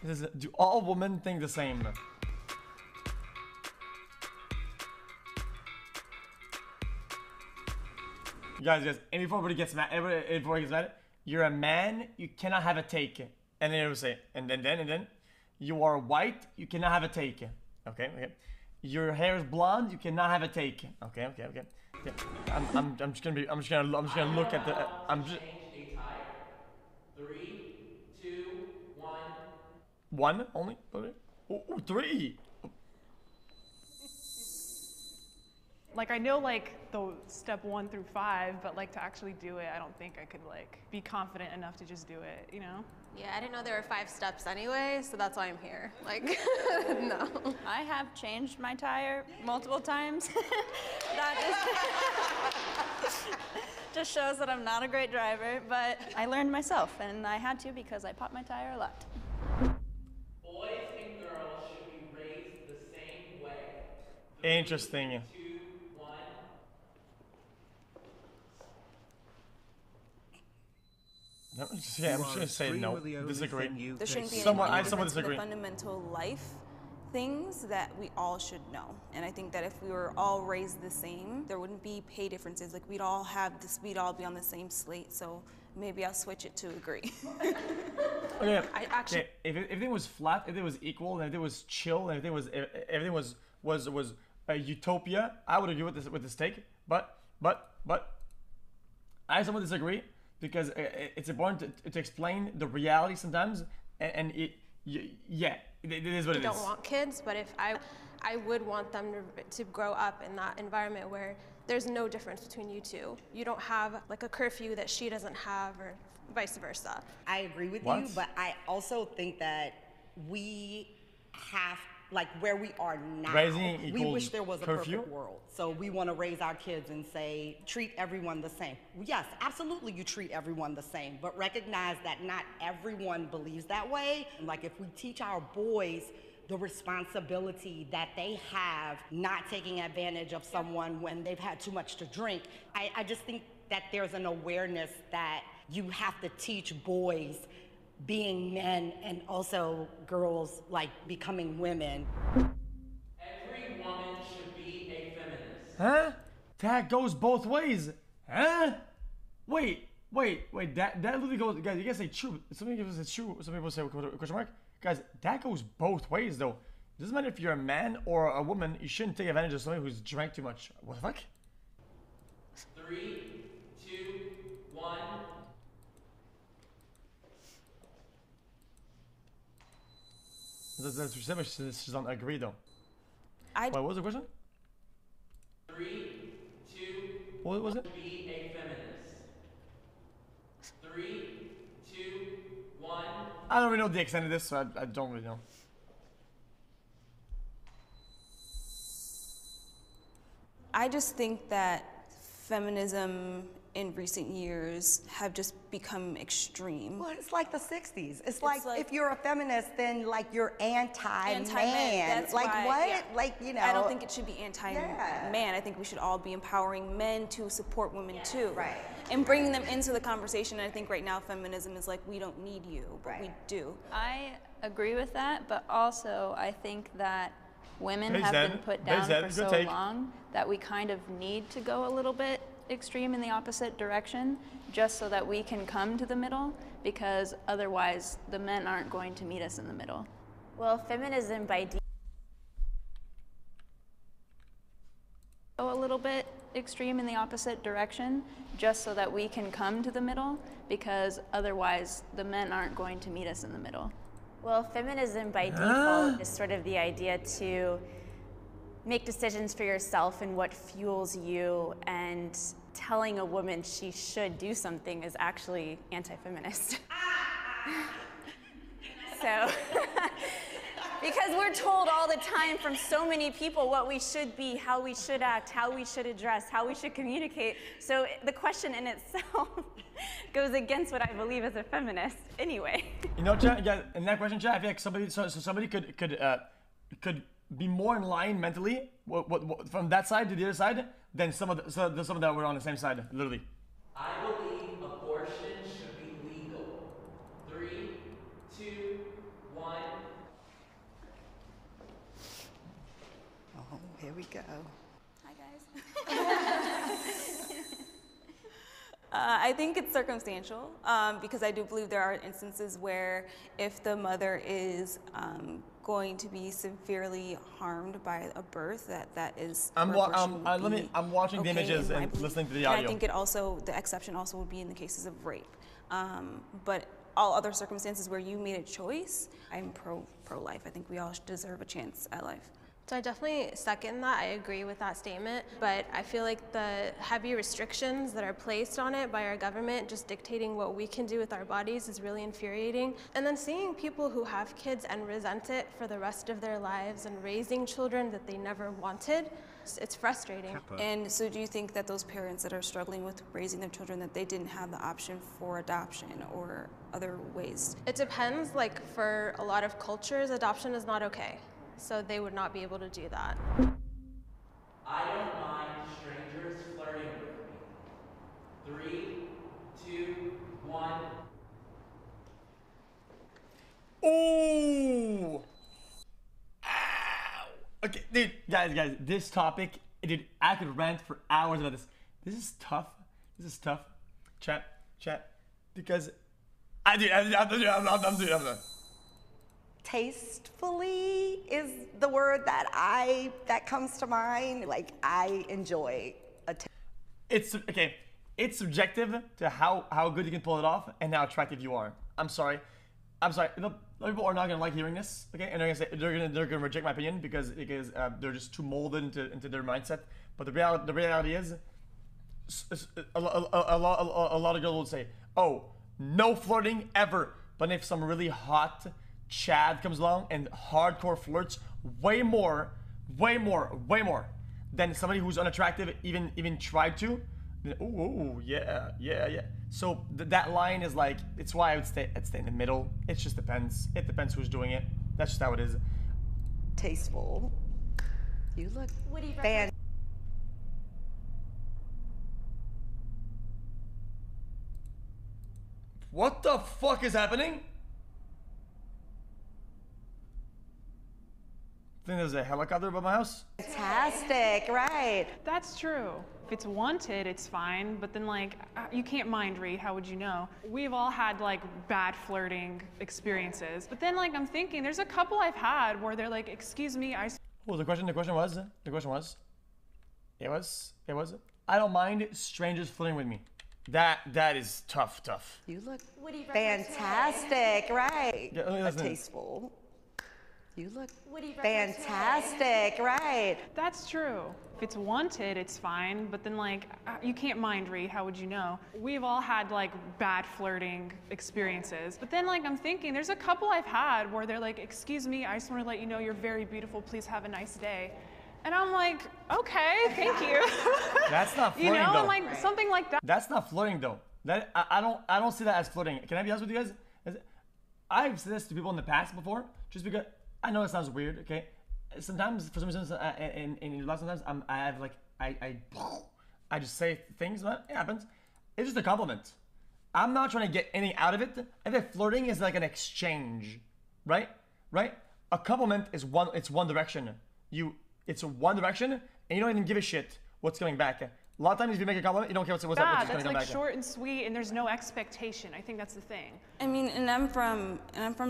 Do all women think the same? Guys, and before everybody gets mad, you're a man, you cannot have a take. And then it will say, and then, you are white, you cannot have a take. Okay. Your hair is blonde, you cannot have a take. Okay. I'm just gonna look at the. I'm just. Change a tire. 3, 2, 1. One only? Okay. Oh, three. Like, I know, like, the step 1 through 5, but, like, to actually do it, I don't think I could, like, be confident enough to just do it, you know? Yeah, I didn't know there were 5 steps anyway, so that's why I'm here. Like, no. I have changed my tire multiple times. That just shows that I'm not a great driver, but I learned myself, and I had to because I popped my tire a lot. Boys and girls should be raised the same way. Interesting. 2, 1. No, I'm just gonna say no. Disagree. There shouldn't be Someone, any I somewhat difference in disagree. the fundamental life things that we all should know. And I think that if we were all raised the same, there wouldn't be pay differences. Like, we'd all be on the same slate. So maybe I'll switch it to agree. Okay. I actually, If everything was flat, if it was equal, and if it was chill, and if everything was a utopia, I would agree with this take. But I somewhat disagree because it's important to explain the reality sometimes, and it is what it is. I don't want kids, but if I would want them to grow up in that environment where there's no difference between you two. You don't have like a curfew that she doesn't have, or vice versa. I agree with you, but I also think that we have, like, where we are now, we wish there was a perfect world. So we want to raise our kids and say, treat everyone the same. Yes, absolutely you treat everyone the same, but recognize that not everyone believes that way. Like, if we teach our boys the responsibility that they have, not taking advantage of someone when they've had too much to drink, I just think that there's an awareness that you have to teach boys being men and also girls, like, becoming women. Every woman should be a feminist. Huh? That goes both ways. Huh? Wait. That literally goes. Guys, you guys say true. Some people say true. Some people say question mark. Guys, that goes both ways though. It doesn't matter if you're a man or a woman. You shouldn't take advantage of somebody who's drank too much. What the fuck? 3, 2, 1. That's what she said, but she doesn't agree though. What was the question? 3, 2. What was it? Be a feminist. 3, 2, 1. I don't really know the extent of this, so I don't really know. I just think that feminism in recent years have just become extreme. Well, it's like the 60s. It's like if you're a feminist, then, like, you're anti-man. That's like, why, what? Yeah. Like, you know. I don't think it should be anti-man. I think we should all be empowering men to support women too. Right. And bringing them into the conversation. I think right now feminism is like, we don't need you, but we do. I agree with that, but also I think that women have been put down for so long that we kind of need to go a little bit extreme in the opposite direction just so that we can come to the middle, because otherwise the men aren't going to meet us in the middle. Well, feminism by Go a little bit extreme in the opposite direction just so that we can come to the middle, because otherwise the men aren't going to meet us in the middle. Well, feminism by default is sort of the idea to make decisions for yourself and what fuels you, and telling a woman she should do something is actually anti-feminist. So, because we're told all the time from so many people what we should be, how we should act, how we should address, how we should communicate. So the question in itself goes against what I believe as a feminist anyway. You know, Chad, yeah, in that question, Chad, I feel like somebody could be more in line mentally from that side to the other side than some of that were on the same side, literally. I believe abortion should be legal. 3, 2, 1. go. Hi, guys. I think it's circumstantial because I do believe there are instances where if the mother is going to be severely harmed by a birth, that is. I'm watching the images and listening to the audio. And I think the exception also would be in the cases of rape. But all other circumstances where you made a choice, I'm pro-life. I think we all deserve a chance at life. So I definitely second that. I agree with that statement, but I feel like the heavy restrictions that are placed on it by our government, just dictating what we can do with our bodies, is really infuriating. And then seeing people who have kids and resent it for the rest of their lives and raising children that they never wanted, it's frustrating. And so do you think that those parents that are struggling with raising their children, that they didn't have the option for adoption or other ways? It depends. Like for a lot of cultures, adoption is not okay. So they would not be able to do that. I don't mind strangers flirting with me. 3, 2, 1. Ooh! Ow! Okay, dude, guys, this topic, dude, I could rant for hours about this. This is tough. Chat, because I'm done. Tastefully is the word that comes to mind. Like, I enjoy It's okay. It's subjective to how good you can pull it off and how attractive you are. I'm sorry. People are not gonna like hearing this, okay? And they're gonna reject my opinion because they're just too molded into their mindset. But the reality is, a lot of girls will say, "Oh, no flirting ever." But if some really hot Chad comes along and hardcore flirts way more than somebody who's unattractive even tried to, then yeah. So that line is like, it's why I'd stay in the middle. It just depends. It depends who's doing it. That's just how it is. Tasteful. You look fantastic. What the fuck is happening? I think there's a helicopter above my house. Fantastic, right. That's true. If it's wanted, it's fine, but then like, you can't mind read, how would you know? We've all had like bad flirting experiences, but then like I'm thinking, there's a couple I've had where they're like, excuse me, What was the question? The question was, I don't mind strangers flirting with me. That is tough. You look fantastic, right. Tasteful. You look fantastic, right. That's true. If it's wanted, it's fine, but then like, you can't mind read, how would you know? We've all had like bad flirting experiences, but then like I'm thinking, there's a couple I've had where they're like, excuse me, I just want to let you know you're very beautiful, please have a nice day. And I'm like, okay, thank you. That's not flirting, though. I'm like, something like that. That's not flirting, though. That I don't see that as flirting. Can I be honest with you guys? I've said this to people in the past before, just because I know it sounds weird. Okay, sometimes for some reason, in lots of times, I just say things, but it happens. It's just a compliment. I'm not trying to get anything out of it. I think flirting is like an exchange, right? A compliment is one direction. It's one direction, and you don't even give a shit what's coming back. A lot of times, if you make a compliment, you don't care what's going to come back. That's like short and sweet, and there's no expectation. I think that's the thing. I mean, and I'm from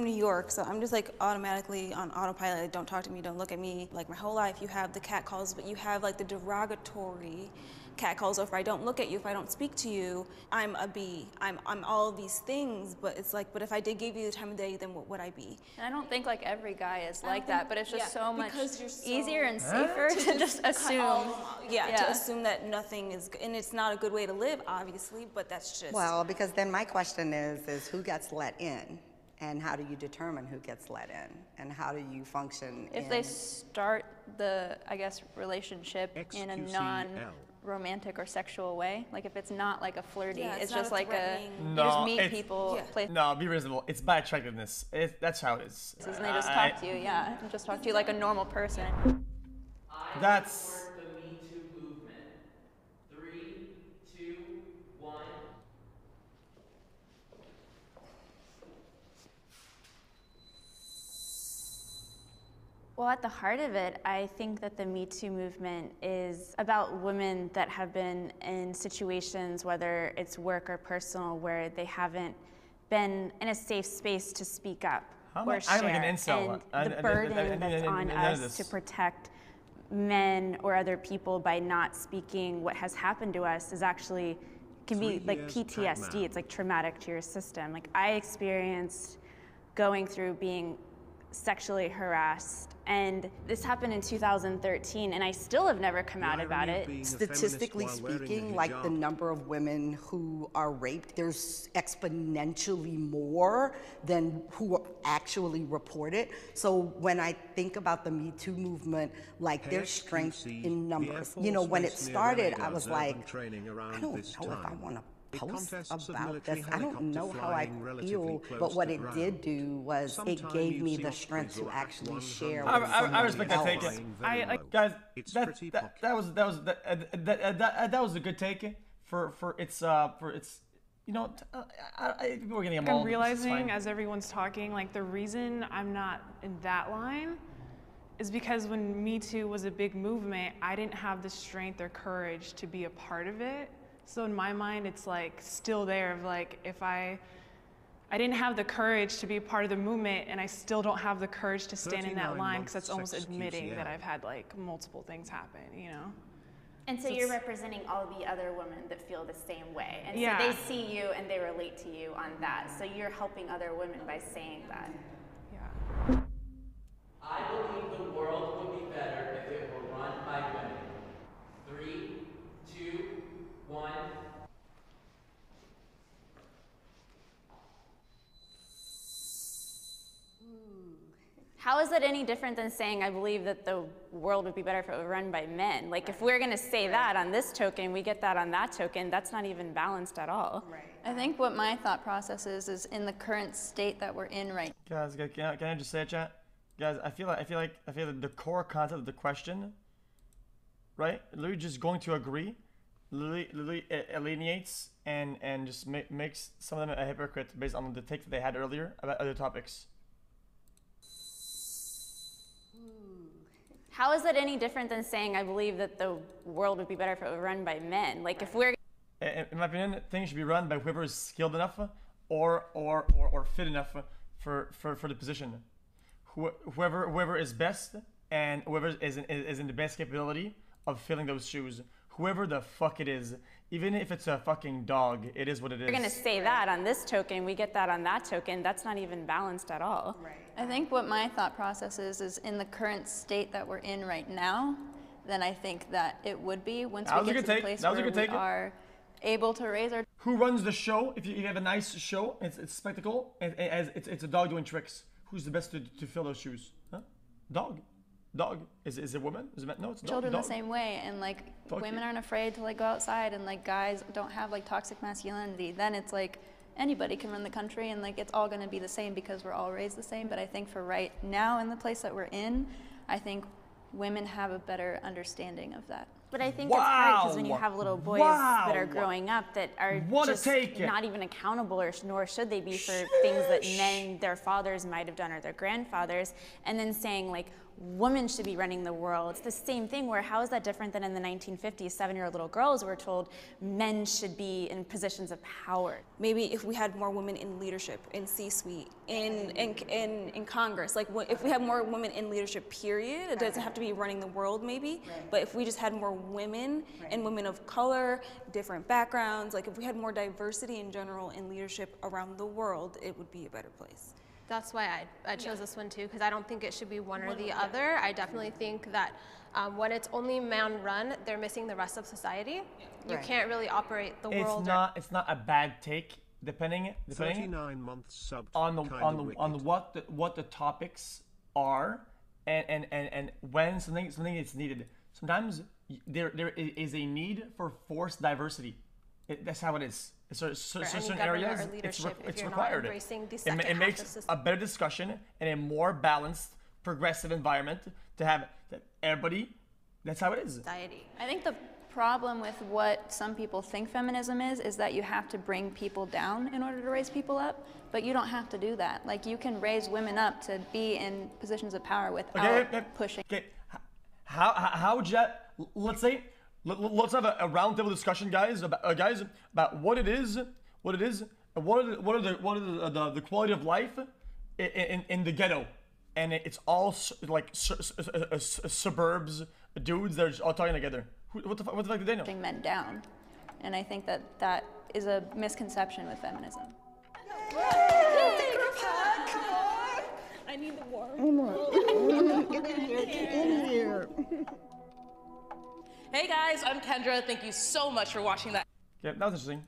New York, so I'm just like automatically on autopilot. Like, don't talk to me, don't look at me. Like my whole life, you have the cat calls, but you have like the derogatory cat calls. If I don't look at you, if I don't speak to you, I'm a bee. I'm all of these things, but it's like, but if I did give you the time of day, then what would I be? And I don't think like every guy is like that, but it's just so much so easier and safer to just assume. To assume that nothing is, and it's not a good way to live, obviously, but that's just. Well, because then my question is who gets let in? And how do you determine who gets let in? And how do you function if they start the, I guess, relationship in a non-romantic or sexual way? Like if it's not like a flirty, it's just like you just meet people. No, be reasonable. It's by attractiveness. That's how it is. And they just talk to you, and just talk to you like a normal person. That's. The Me Too movement. 3, 2, 1. Well, at the heart of it, I think that the Me Too movement is about women that have been in situations, whether it's work or personal, where they haven't been in a safe space to speak up or share. Like an incel. And the burden that's on us to protect men or other people by not speaking what has happened to us is actually, can be like PTSD. It's like traumatic to your system. Like I experienced going through being sexually harassed, and this happened in 2013, and I still have never come out about it. Statistically speaking, like the number of women who are raped, there's exponentially more than who actually report it. So when I think about the Me Too movement, like there's strength in numbers. You know, when it started, I was like, I don't know if I want to post about this. I don't know how I feel, but what it did do was it gave me the strength to actually share. I respect that take. Guys, that was a good take for its you know, we're getting I'm realizing as everyone's talking, like the reason I'm not in that line is because when Me Too was a big movement, I didn't have the strength or courage to be a part of it. So in my mind, it's like still there of like, if I didn't have the courage to be part of the movement, and I still don't have the courage to stand in that line, because that's almost admitting that I've had like multiple things happen, you know? And so you're representing all the other women that feel the same way. And so they see you and they relate to you on that. So you're helping other women by saying that. Yeah. I believe the world would be better if it were run by women. 3, 2, 1. How is that any different than saying I believe that the world would be better if it were run by men? Like if we're going to say that on this token, we get that on that token, that's not even balanced at all. Right. I think what my thought process is in the current state that we're in right now. Guys, can I just say it, chat? Guys, I feel like the core concept of the question, right? Literally just going to agree, literally alienates and just makes some of them a hypocrite based on the take that they had earlier about other topics. How is that any different than saying I believe that the world would be better if it were run by men? Like if we're... In my opinion, things should be run by whoever is skilled enough or fit enough for the position. Whoever is best and whoever is in the best capability of filling those shoes. Whoever the fuck it is, even if it's a fucking dog, it is what it is. We're gonna say that on this token, we get that on that token. That's not even balanced at all. Right. I think what my thought process is in the current state that we're in right now, then I think that it would be once we get to the place where we are able to raise our... Who runs the show? If you have a nice show, it's spectacle, and it's a dog doing tricks. Who's the best to fill those shoes? Huh? Dog. Dog. Is it a woman? Is it no? It's a dog. Children the same way, and like women aren't afraid to like go outside, and like guys don't have like toxic masculinity. Then it's like anybody can run the country, and like it's all going to be the same because we're all raised the same. But I think for right now in the place that we're in, I think women have a better understanding of that. But I think it's hard because when you have little boys that are growing up that are just not even accountable, or nor should they be, for things that men, their fathers might have done, or their grandfathers, and then saying like, women should be running the world. It's the same thing where how is that different than in the 1950s, 7-year-old little girls were told men should be in positions of power. Maybe if we had more women in leadership, in C-suite, in Congress, like if we had more women in leadership, period, it doesn't have to be running the world maybe, but if we just had more women and women of color, different backgrounds, like if we had more diversity in general in leadership around the world, it would be a better place. That's why I chose this one too, because I don't think it should be one or the other. I definitely think that when it's only man-run, they're missing the rest of society. You can't really operate the world. It's not a bad take, depending 39 months subbed on what the topics are and when something is needed. Sometimes there is a need for forced diversity. That's how it is. Certain areas, it's required. It makes a better discussion and a more balanced, progressive environment to have everybody. That's how it is. I think the problem with what some people think feminism is that you have to bring people down in order to raise people up, but you don't have to do that. Like, you can raise women up to be in positions of power without pushing. Okay, how would you, let's say, let's have a roundtable discussion, guys, about what it is, what are the quality of life in the ghetto, and it's all like suburbs, dudes that are all talking together. What the fuck do they know? Men down, and I think that is a misconception with feminism. I need the warm. Get in here. Hey guys, I'm Kendra. Thank you so much for watching that. Yeah, that was interesting.